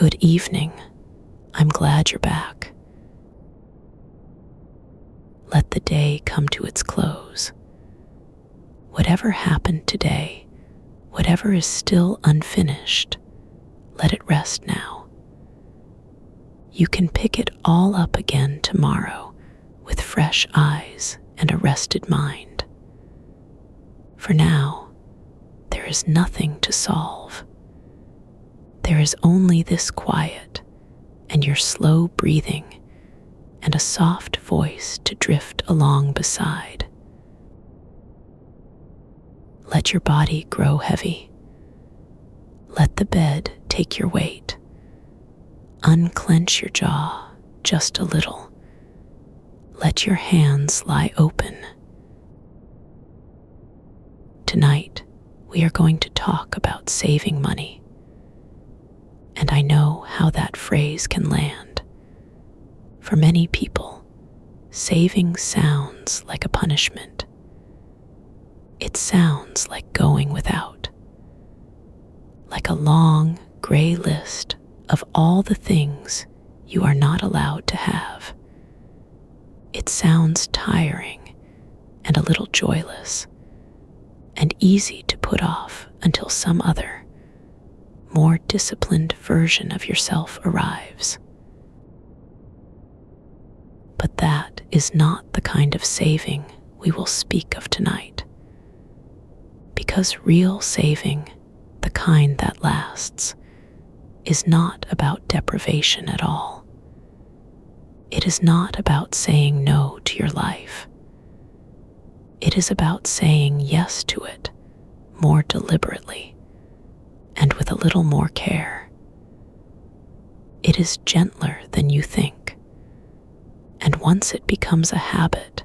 Good evening. I'm glad you're back. Let the day come to its close. Whatever happened today, whatever is still unfinished, let it rest now. You can pick it all up again tomorrow with fresh eyes and a rested mind. For now, there is nothing to solve. There is only this quiet and your slow breathing and a soft voice to drift along beside. Let your body grow heavy. Let the bed take your weight. Unclench your jaw just a little. Let your hands lie open. Tonight, we are going to talk about saving money. And I know how that phrase can land. For many people, saving sounds like a punishment. It sounds like going without, like a long, gray list of all the things you are not allowed to have. It sounds tiring and a little joyless, and easy to put off until some other, more disciplined version of yourself arrives. But that is not the kind of saving we will speak of tonight. Because real saving, the kind that lasts, is not about deprivation at all. It is not about saying no to your life. It is about saying yes to it more deliberately and with a little more care. It is gentler than you think, and once it becomes a habit,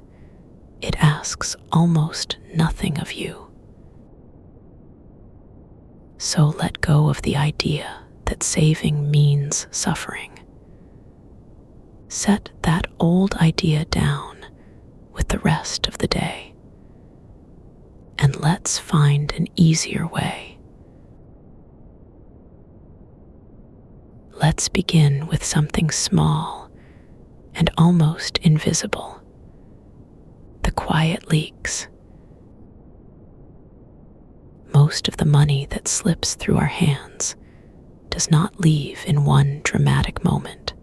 it asks almost nothing of you. So let go of the idea that saving means suffering. Set that old idea down with the rest of the day, and let's find an easier way. Let's begin with something small and almost invisible. The quiet leaks. Most of the money that slips through our hands does not leave in one dramatic moment.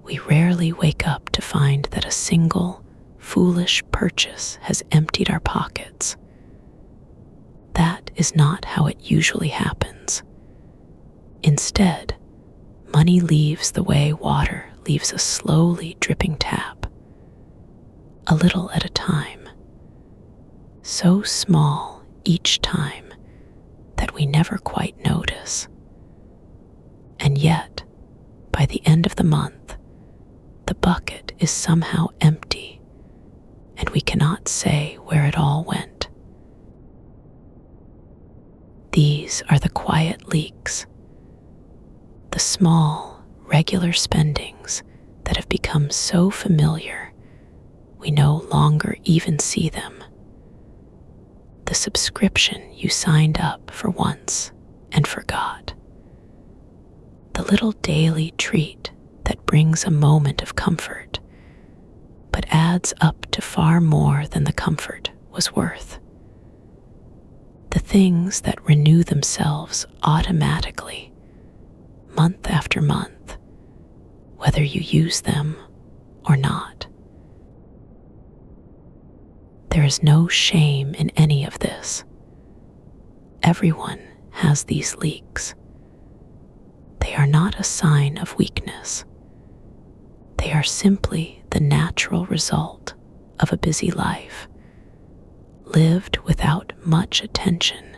We rarely wake up to find that a single, foolish purchase has emptied our pockets. That is not how it usually happens. Instead, money leaves the way water leaves a slowly dripping tap, a little at a time, so small each time that we never quite notice. And yet, by the end of the month, the bucket is somehow empty, and we cannot say where it all went. These are the quiet leaks, the small, regular spendings that have become so familiar we no longer even see them. The subscription you signed up for once and forgot. The little daily treat that brings a moment of comfort, but adds up to far more than the comfort was worth. The things that renew themselves automatically, month after month, whether you use them or not. There is no shame in any of this. Everyone has these leaks. They are not a sign of weakness. They are simply the natural result of a busy life, lived without much attention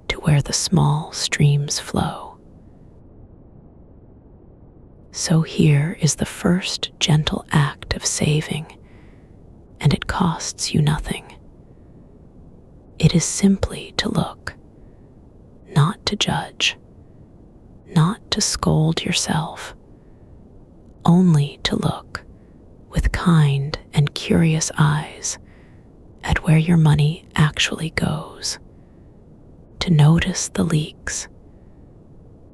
to where the small streams flow. So here is the first gentle act of saving, and it costs you nothing. It is simply to look, not to judge, not to scold yourself, only to look with kind and curious eyes at where your money actually goes, to notice the leaks,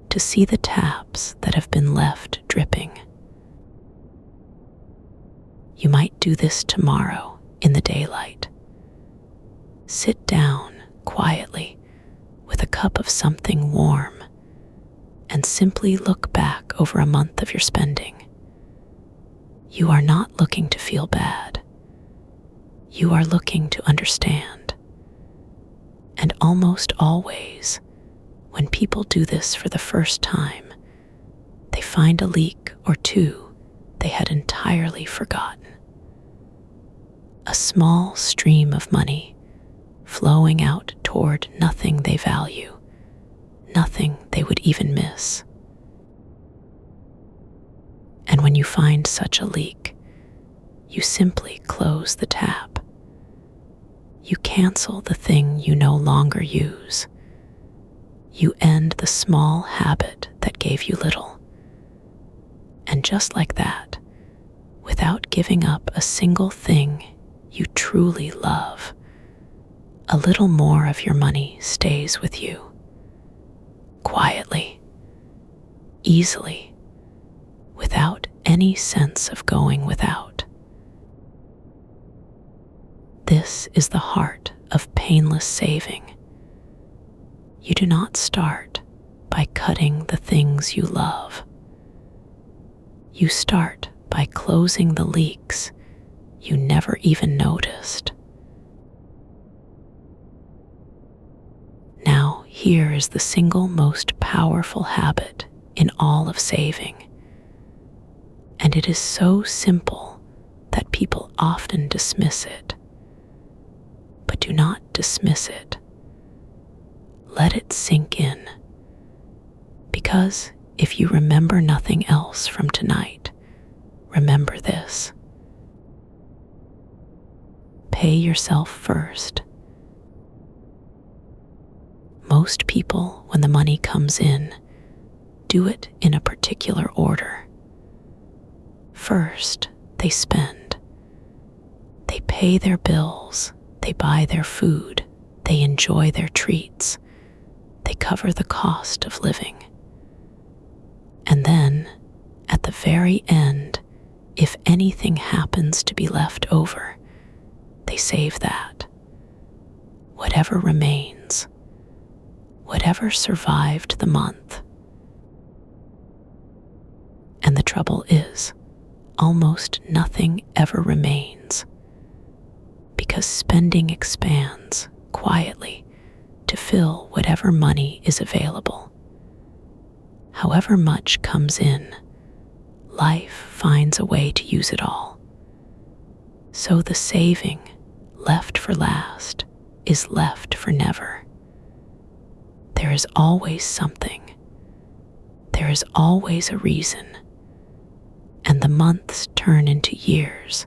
to to see the taps that have been left dripping. You might do this tomorrow in the daylight. Sit down quietly with a cup of something warm and simply look back over a month of your spending. You are not looking to feel bad. You are looking to understand. And almost always, when people do this for the first time, they find a leak or two they had entirely forgotten. A small stream of money flowing out toward nothing they value, nothing they would even miss. And when you find such a leak, you simply close the tap. You cancel the thing you no longer use. You end the small habit that gave you little. And just like that, without giving up a single thing you truly love, a little more of your money stays with you. Quietly, easily, without any sense of going without. This is the heart of painless saving. You do not start by cutting the things you love. You start by closing the leaks you never even noticed. Now, here is the single most powerful habit in all of saving. And it is so simple that people often dismiss it. But do not dismiss it. Let it sink in. Because if you remember nothing else from tonight, remember this. Pay yourself first. Most people, when the money comes in, do it in a particular order. First, they spend. They pay their bills. They buy their food, they enjoy their treats, they cover the cost of living. And then, at the very end, if anything happens to be left over, they save that. Whatever remains, whatever survived the month. And the trouble is, almost nothing ever remains. Because spending expands quietly to fill whatever money is available. However much comes in, life finds a way to use it all. So the saving, left for last, is left for never. There is always something. There is always a reason. And the months turn into years,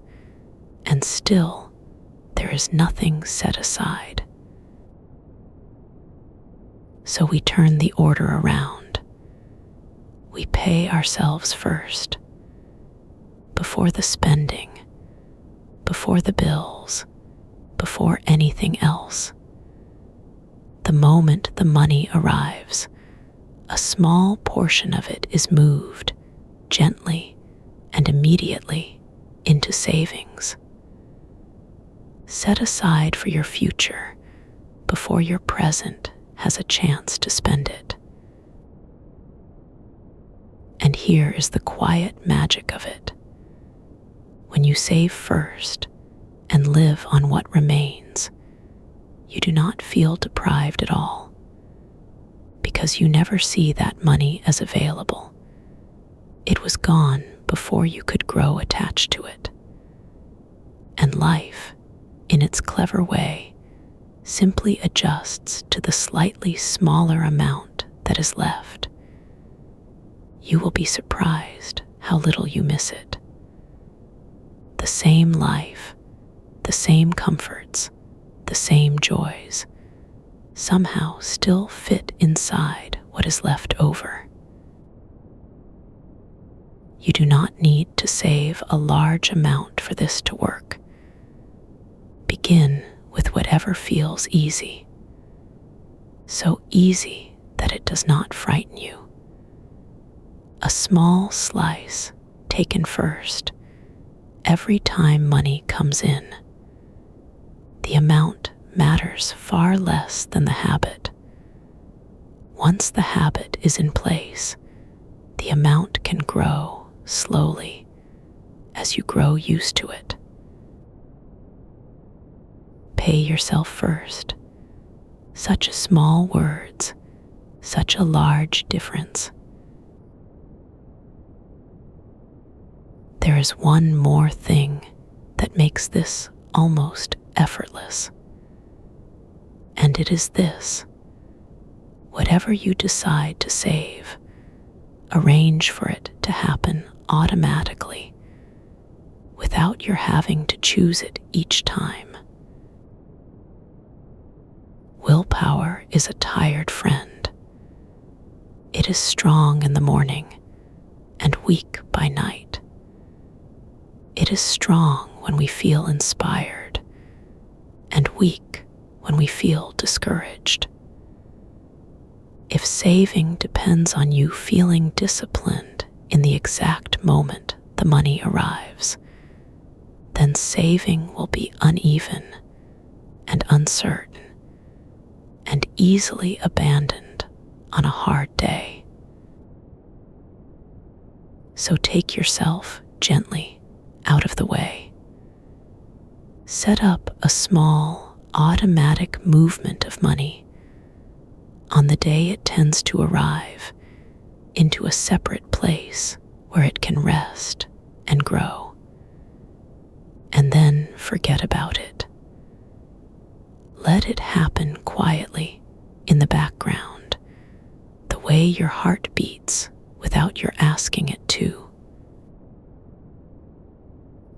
and still, there is nothing set aside. So we turn the order around. We pay ourselves first, before the spending, before the bills, before anything else. The moment the money arrives, a small portion of it is moved gently and immediately into savings. Set aside for your future before your present has a chance to spend it. And here is the quiet magic of it. When you save first and live on what remains, you do not feel deprived at all, because you never see that money as available. It was gone before you could grow attached to it. And life, in its clever way, simply adjusts to the slightly smaller amount that is left. You will be surprised how little you miss it. The same life, the same comforts, the same joys, somehow still fit inside what is left over. You do not need to save a large amount for this to work. Begin with whatever feels easy, so easy that it does not frighten you, a small slice taken first every time money comes in. The amount matters far less than the habit. Once the habit is in place, the amount can grow slowly as you grow used to it. Pay yourself first. Such small words, such a large difference. There is one more thing that makes this almost effortless. And it is this: whatever you decide to save, arrange for it to happen automatically, without your having to choose it each time. Willpower is a tired friend. It is strong in the morning and weak by night. It is strong when we feel inspired and weak when we feel discouraged. If saving depends on you feeling disciplined in the exact moment the money arrives, then saving will be uneven and uncertain and easily abandoned on a hard day. So take yourself gently out of the way. Set up a small, automatic movement of money on the day it tends to arrive into a separate place where it can rest and grow. And then forget about it. Let it happen quietly in the background, the way your heart beats without your asking it to.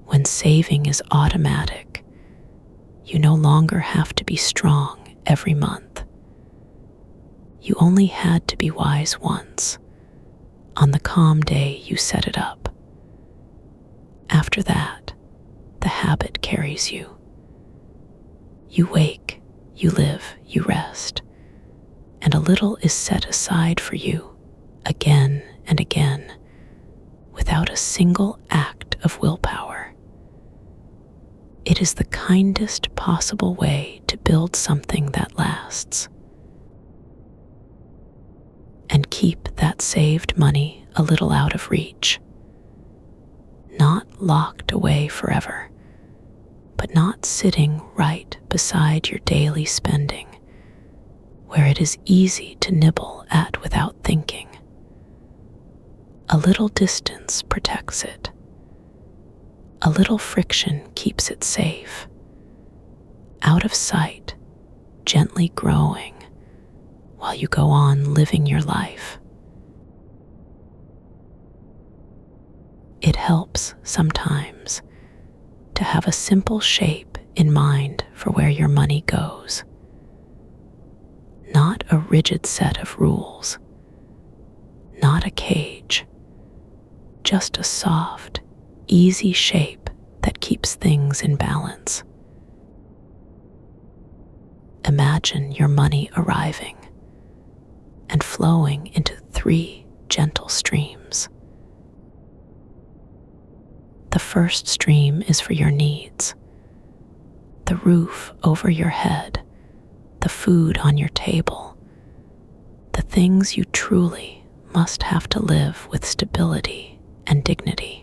When saving is automatic, you no longer have to be strong every month. You only had to be wise once, on the calm day you set it up. After that, the habit carries you. You wake, you live, you rest, and a little is set aside for you again and again without a single act of willpower. It is the kindest possible way to build something that lasts. And keep that saved money a little out of reach. Not locked away forever, but not sitting right beside your daily spending, where it is easy to nibble at without thinking. A little distance protects it. A little friction keeps it safe. Out of sight, gently growing, while you go on living your life. It helps sometimes to have a simple shape in mind for where your money goes. Not a rigid set of rules, not a cage, just a soft, easy shape that keeps things in balance. Imagine your money arriving and flowing into 3 gentle streams. The first stream is for your needs: the roof over your head, the food on your table, the things you truly must have to live with stability and dignity.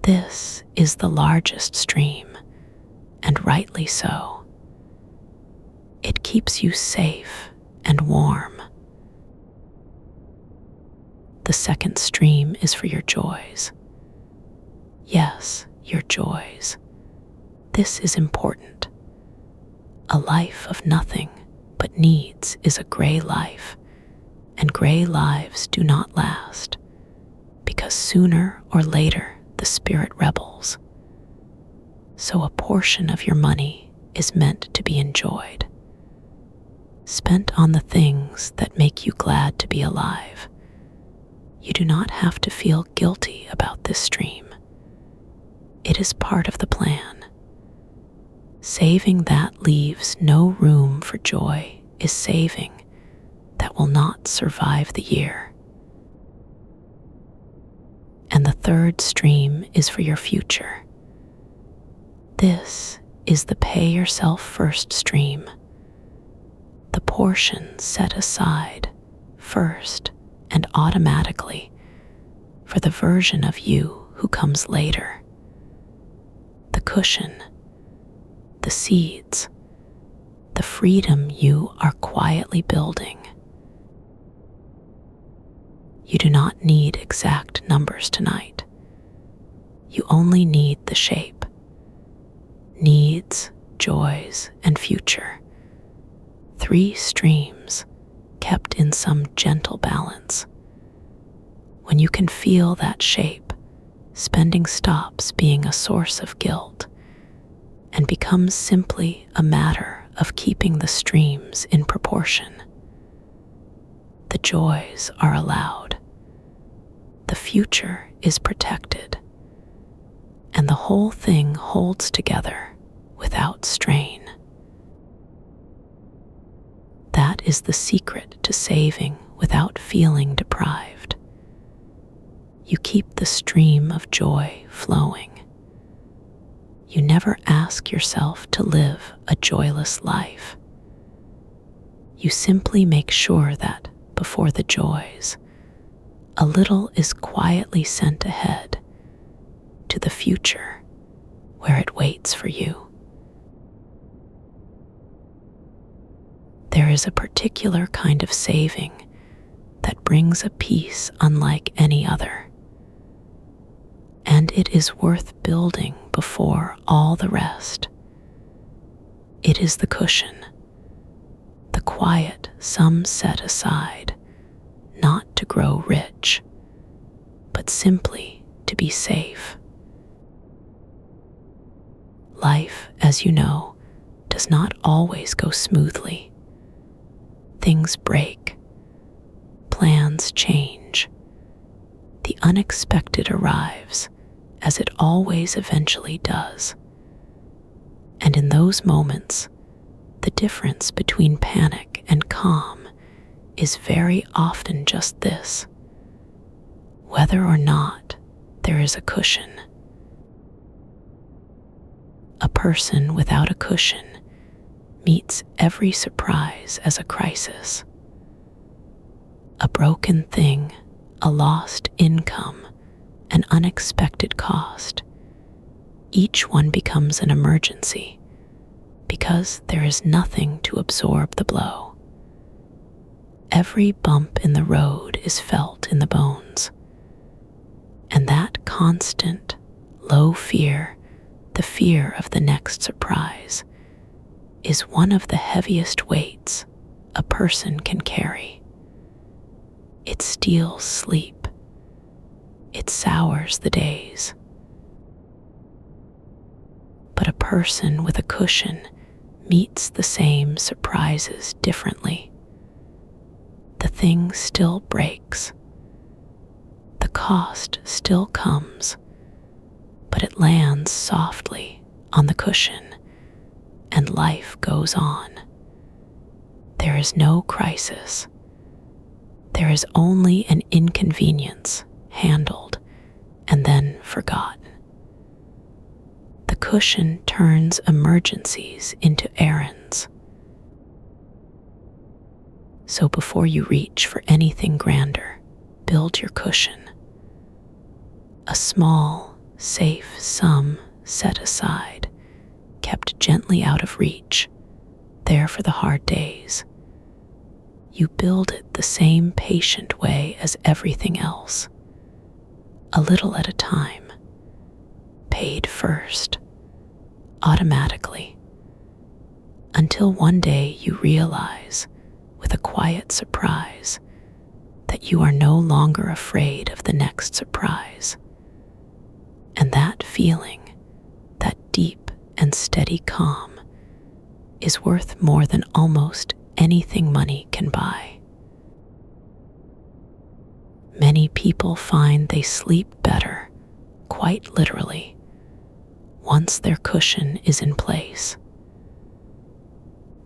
This is the largest stream, and rightly so. It keeps you safe and warm. The second stream is for your joys. Yes, your joys. This is important. A life of nothing but needs is a gray life, and gray lives do not last, because sooner or later the spirit rebels. So a portion of your money is meant to be enjoyed, spent on the things that make you glad to be alive. You do not have to feel guilty about this stream. It is part of the plan. Saving that leaves no room for joy is saving that will not survive the year. third stream is for your future. This is the pay yourself first stream, the portion set aside first and automatically for the version of you who comes later. The cushion, the seeds, the freedom you are quietly building. You do not need exact numbers tonight. You only need the shape. Needs, joys, and future. 3 streams kept in some gentle balance. When you can feel that shape, spending stops being a source of guilt and becomes simply a matter of keeping the streams in proportion. The joys are allowed. The future is protected. And the whole thing holds together without strain. That is the secret to saving without feeling deprived. You keep the stream of joy flowing. You never ask yourself to live a joyless life. You simply make sure that before the joys, a little is quietly sent ahead to the future where it waits for you. There is a particular kind of saving that brings a peace unlike any other. And it is worth building before all the rest. It is the cushion, the quiet sum set aside, not to grow rich, but simply to be safe. Life, as you know, does not always go smoothly. Things break, plans change, the unexpected arrives, as it always eventually does. And in those moments, the difference between panic and calm is very often just this: whether or not there is a cushion. A person without a cushion meets every surprise as a crisis. A broken thing, a lost income, an unexpected cost. Each one becomes an emergency because there is nothing to absorb the blow. Every bump in the road is felt in the bones. And that constant, low fear, the fear of the next surprise, is one of the heaviest weights a person can carry. It steals sleep. It sours the days. But a person with a cushion meets the same surprises differently. The thing still breaks. The cost still comes, but it lands softly on the cushion, and life goes on. There is no crisis. There is only an inconvenience handled and then forgotten. The cushion turns emergencies into errands. So before you reach for anything grander, build your cushion. A small, safe sum set aside, kept gently out of reach, there for the hard days. You build it the same patient way as everything else, a little at a time, paid first, automatically, until one day you realize, with a quiet surprise, that you are no longer afraid of the next surprise. And that feeling, that deep and steady calm, is worth more than almost anything money can buy. Many people find they sleep better, quite literally, once their cushion is in place.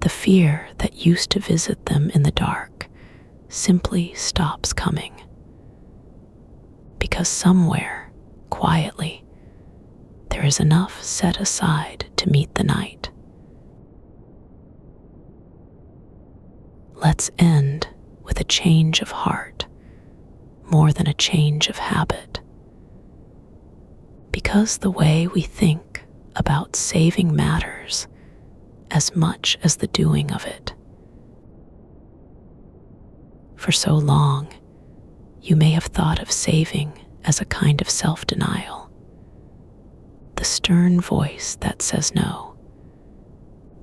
The fear that used to visit them in the dark simply stops coming, because somewhere quietly, there is enough set aside to meet the night. Let's end with a change of heart more than a change of habit. Because the way we think about saving matters as much as the doing of it. For so long, you may have thought of saving as a kind of self-denial. The stern voice that says no,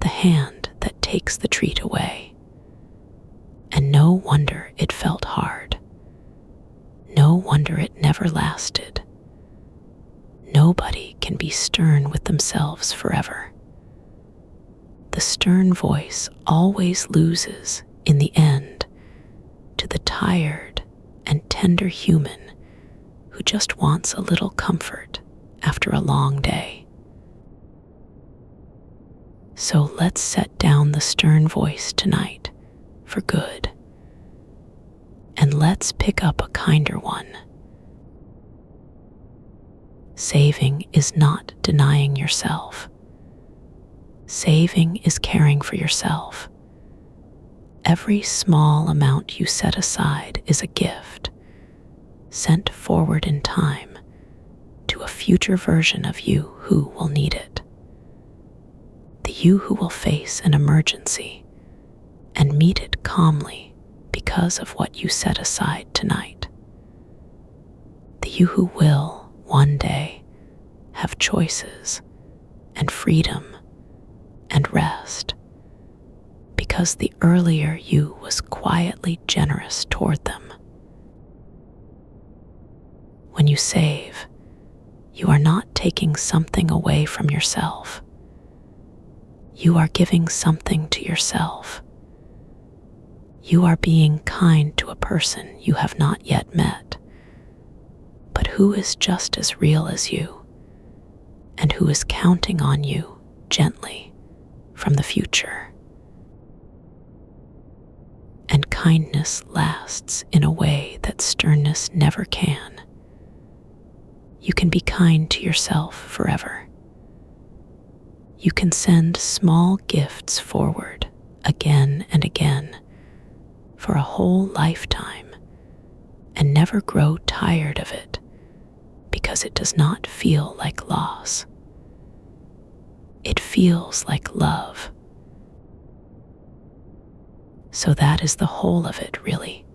the hand that takes the treat away. And no wonder it felt hard. No wonder it never lasted. Nobody can be stern with themselves forever. The stern voice always loses in the end to the tired and tender human who just wants a little comfort after a long day. So let's set down the stern voice tonight for good, and let's pick up a kinder one. Saving is not denying yourself. Saving is caring for yourself. Every small amount you set aside is a gift, sent forward in time to a future version of you who will need it. The you who will face an emergency and meet it calmly because of what you set aside tonight. The you who will, one day, have choices and freedom and rest because the earlier you was quietly generous toward them. When you save, you are not taking something away from yourself. You are giving something to yourself. You are being kind to a person you have not yet met, but who is just as real as you, and who is counting on you gently from the future. And kindness lasts in a way that sternness never can. You can be kind to yourself forever. You can send small gifts forward again and again for a whole lifetime and never grow tired of it because it does not feel like loss. It feels like love. So that is the whole of it, really.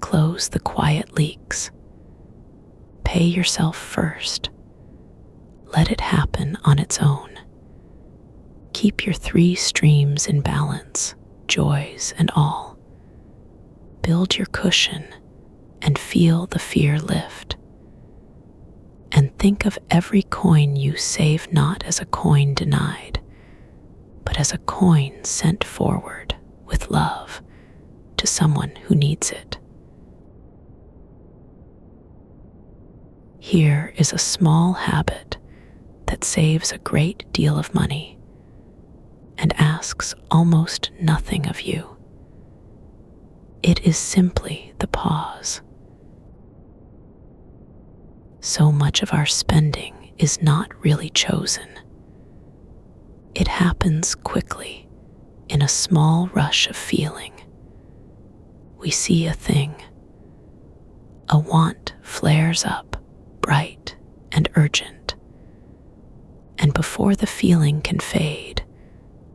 Close the quiet leaks. Pay yourself first. Let it happen on its own. Keep your 3 streams in balance, joys and all. Build your cushion and feel the fear lift. And think of every coin you save not as a coin denied, but as a coin sent forward with love to someone who needs it. Here is a small habit that saves a great deal of money and asks almost nothing of you. It is simply the pause. So much of our spending is not really chosen. It happens quickly in a small rush of feeling. We see a thing. A want flares up, bright and urgent. And before the feeling can fade,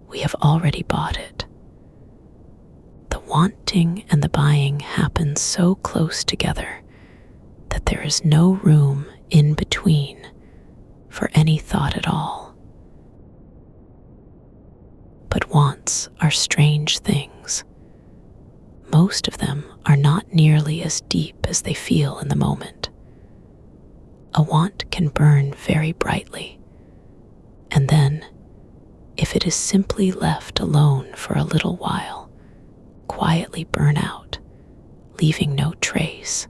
we have already bought it. The wanting and the buying happen so close together that there is no room in between for any thought at all. But wants are strange things. Most of them are not nearly as deep as they feel in the moment. A want can burn very brightly, and then, if it is simply left alone for a little while, quietly burn out, leaving no trace.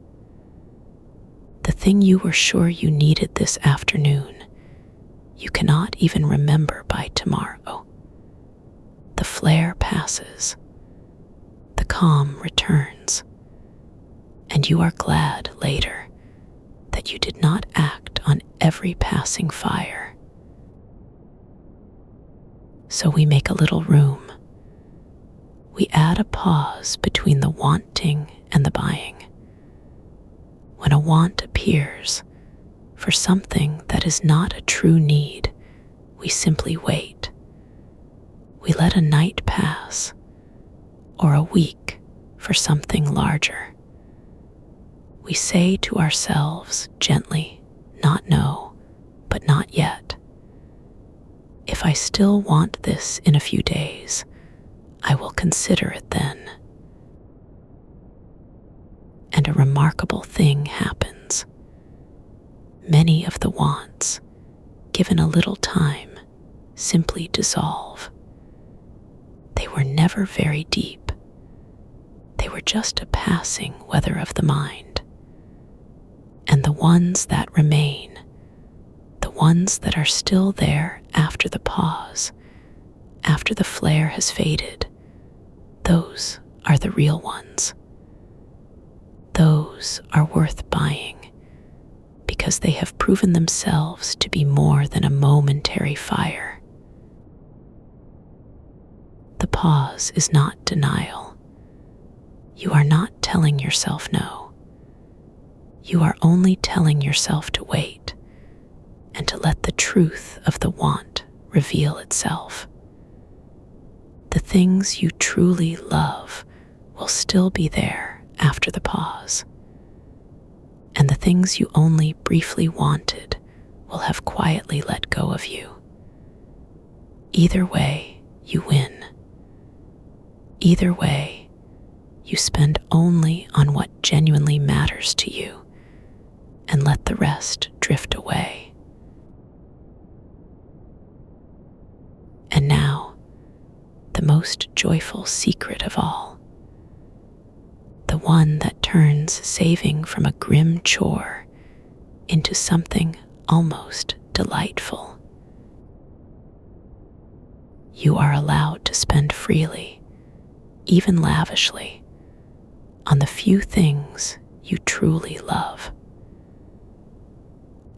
The thing you were sure you needed this afternoon, you cannot even remember by tomorrow. The flare passes, the calm returns, and you are glad later that you did not act every passing fire. So we make a little room. We add a pause between the wanting and the buying. When a want appears for something that is not a true need, we simply wait. We let a night pass, or a week for something larger. We say to ourselves gently, not no, but not yet. If I still want this in a few days, I will consider it then. And a remarkable thing happens. Many of the wants, given a little time, simply dissolve. They were never very deep. They were just a passing weather of the mind. And the ones that remain, the ones that are still there after the pause, after the flare has faded, those are the real ones. Those are worth buying because they have proven themselves to be more than a momentary fire. The pause is not denial. You are not telling yourself no. You are only telling yourself to wait and to let the truth of the want reveal itself. The things you truly love will still be there after the pause, and the things you only briefly wanted will have quietly let go of you. Either way, you win. Either way, you spend only on what genuinely matters to you and let the rest drift away. And now, the most joyful secret of all, the one that turns saving from a grim chore into something almost delightful. You are allowed to spend freely, even lavishly, on the few things you truly love.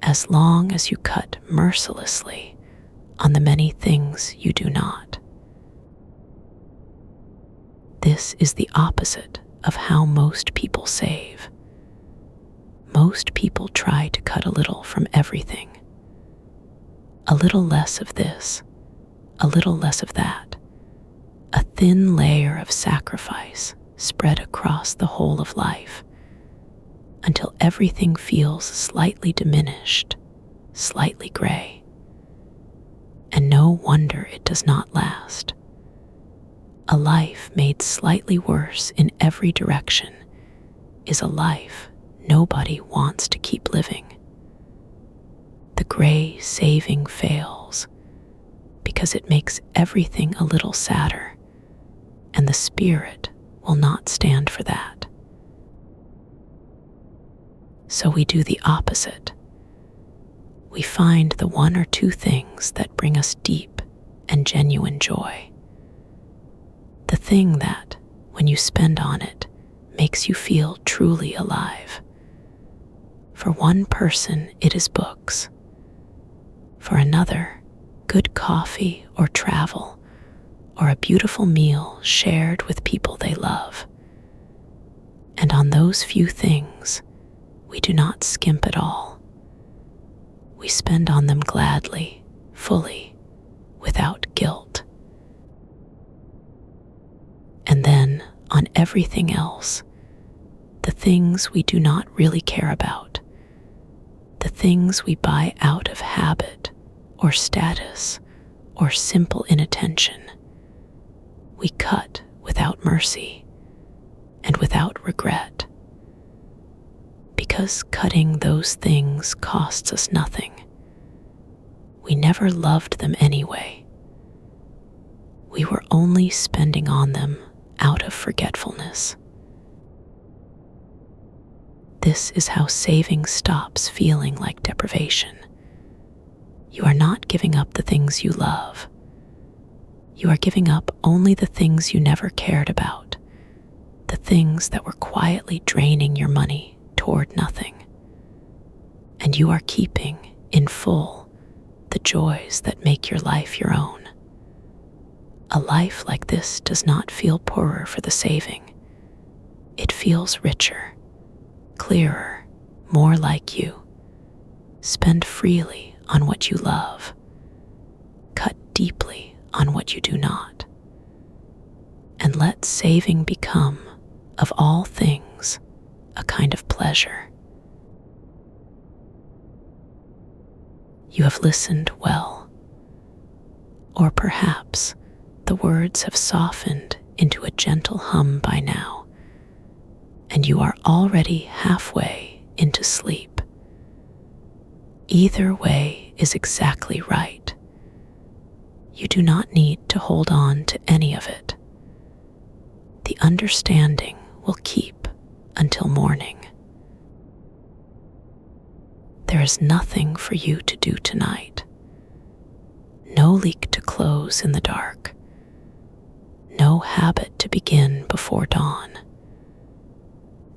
As long as you cut mercilessly on the many things you do not. This is the opposite of how most people save. Most people try to cut a little from everything. A little less of this, a little less of that. A thin layer of sacrifice spread across the whole of life until everything feels slightly diminished, slightly gray. And no wonder it does not last. A life made slightly worse in every direction is a life nobody wants to keep living. The gray saving fails because it makes everything a little sadder, and the spirit will not stand for that. So we do the opposite. We find the one or two things that bring us deep and genuine joy. The thing that, when you spend on it, makes you feel truly alive. For one person, it is books. For another, good coffee or travel, or a beautiful meal shared with people they love. And on those few things, we do not skimp at all. We spend on them gladly, fully, without guilt. And then, on everything else, the things we do not really care about, the things we buy out of habit or status or simple inattention, we cut without mercy and without regret. Because cutting those things costs us nothing. We never loved them anyway. We were only spending on them out of forgetfulness. This is how saving stops feeling like deprivation. You are not giving up the things you love. You are giving up only the things you never cared about, the things that were quietly draining your money toward nothing. And you are keeping, in full the joys that make your life your own. A life like this does not feel poorer for the saving. It feels richer, clearer, more like you. Spend freely on what you love. Cut deeply on what you do not. And let saving become, of all things, a kind of pleasure. You have listened well. Or perhaps the words have softened into a gentle hum by now, and you are already halfway into sleep. Either way is exactly right. You do not need to hold on to any of it. The understanding will keep until morning. There is nothing for you to do tonight. No leak to close in the dark. No habit to begin before dawn.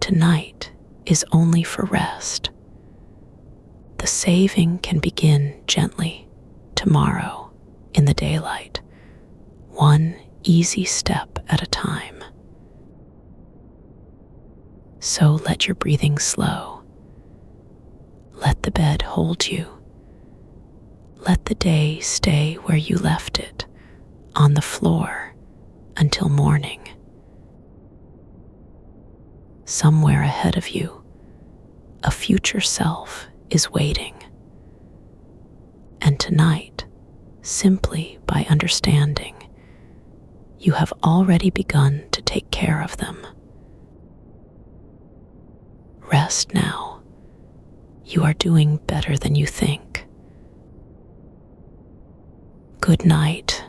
Tonight is only for rest. The saving can begin gently tomorrow in the daylight, one easy step at a time. So let your breathing slow. Let the bed hold you. Let the day stay where you left it, on the floor, until morning. Somewhere ahead of you, a future self is waiting. And tonight, simply by understanding, you have already begun to take care of them. Rest now. You are doing better than you think. Good night.